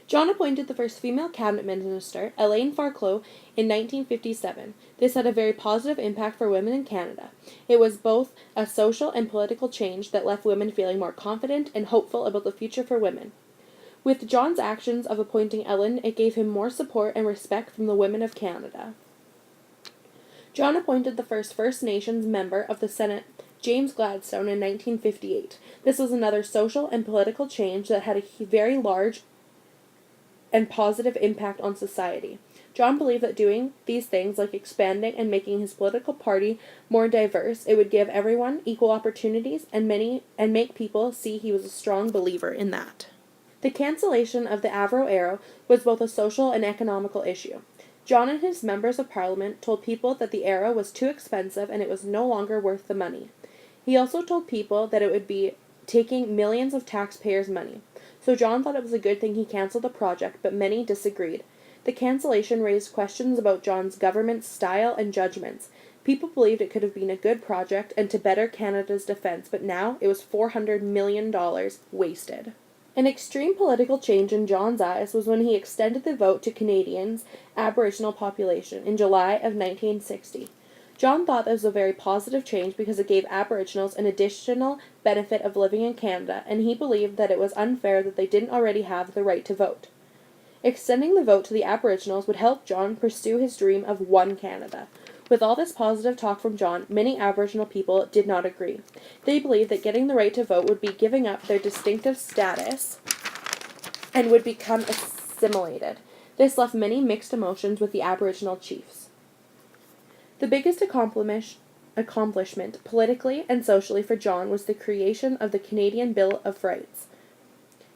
John appointed the first female cabinet minister, Elaine Farclough, in 1957. This had a very positive impact for women in Canada. It was both a social and political change that left women feeling more confident and hopeful about the future for women. With John's actions of appointing Ellen, it gave him more support and respect from the women of Canada. John appointed the first First Nations member of the Senate, James Gladstone, in 1958. This was another social and political change that had a very large and positive impact on society. John believed that doing these things, like expanding and making his political party more diverse, it would give everyone equal opportunities and make people see he was a strong believer in that. The cancellation of the Avro Arrow was both a social and economical issue. John and his members of parliament told people that the Arrow was too expensive and it was no longer worth the money. He also told people that it would be taking millions of taxpayers' money. So John thought it was a good thing he cancelled the project, but many disagreed. The cancellation raised questions about John's government's style and judgments. People believed it could have been a good project and to better Canada's defense, but now it was $400 million wasted. An extreme political change in John's eyes was when he extended the vote to Canadians' Aboriginal population in July of 1960. John thought this was a very positive change because it gave Aboriginals an additional benefit of living in Canada, and he believed that it was unfair that they didn't already have the right to vote. Extending the vote to the Aboriginals would help John pursue his dream of one Canada. With all this positive talk from John, many Aboriginal people did not agree. They believed that getting the right to vote would be giving up their distinctive status and would become assimilated. This left many mixed emotions with the Aboriginal chiefs. The biggest accomplishment politically and socially for John was the creation of the Canadian Bill of Rights.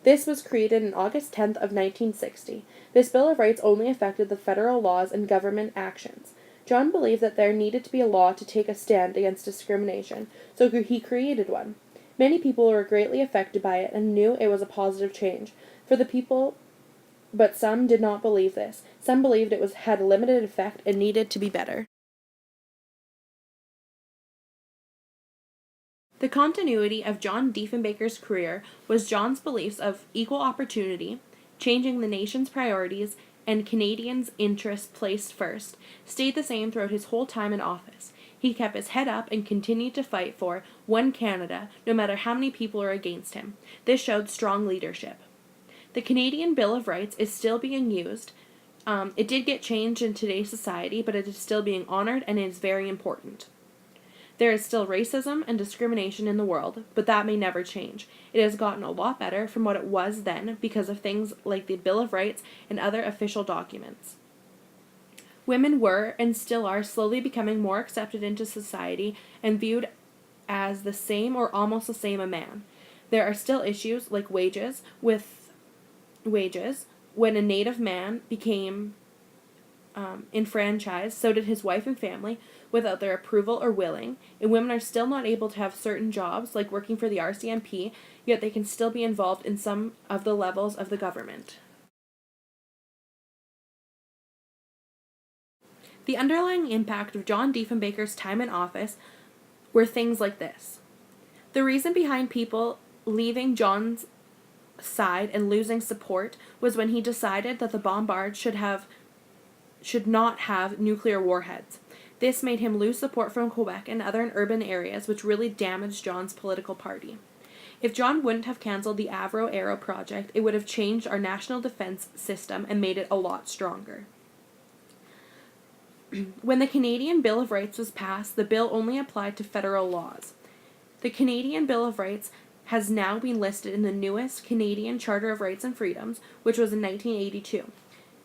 This was created on August 10th of 1960. This Bill of Rights only affected the federal laws and government actions. John believed that there needed to be a law to take a stand against discrimination, so he created one. Many people were greatly affected by it and knew it was a positive change for the people, but some did not believe this. Some believed it had a limited effect and needed to be better. The continuity of John Diefenbaker's career was John's beliefs of equal opportunity, changing the nation's priorities, and Canadians' interests placed first, stayed the same throughout his whole time in office. He kept his head up and continued to fight for one Canada, no matter how many people are against him. This showed strong leadership. The Canadian Bill of Rights is still being used. It did get changed in today's society, but it is still being honored and it is very important. There is still racism and discrimination in the world, but that may never change. It has gotten a lot better from what it was then because of things like the Bill of Rights and other official documents. Women were, and still are, slowly becoming more accepted into society and viewed as the same or almost the same a man. There are still issues like wages. When a Native man became enfranchised, so did his wife and family, without their approval or willing, and women are still not able to have certain jobs, like working for the RCMP, yet they can still be involved in some of the levels of the government. The underlying impact of John Diefenbaker's time in office were things like this. The reason behind people leaving John's side and losing support was when he decided that the bombard should not have nuclear warheads. This made him lose support from Quebec and other urban areas, which really damaged John's political party. If John wouldn't have cancelled the Avro Arrow project, it would have changed our national defense system and made it a lot stronger. When the Canadian Bill of Rights was passed, the bill only applied to federal laws. The Canadian Bill of Rights has now been listed in the newest Canadian Charter of Rights and Freedoms, which was in 1982.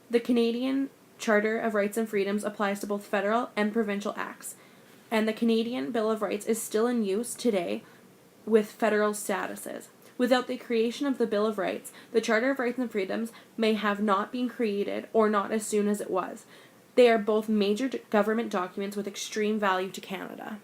The Canadian Charter of Rights and Freedoms applies to both federal and provincial acts, and the Canadian Bill of Rights is still in use today with federal statuses. Without the creation of the Bill of Rights, the Charter of Rights and Freedoms may have not been created or not as soon as it was. They are both major government documents with extreme value to Canada.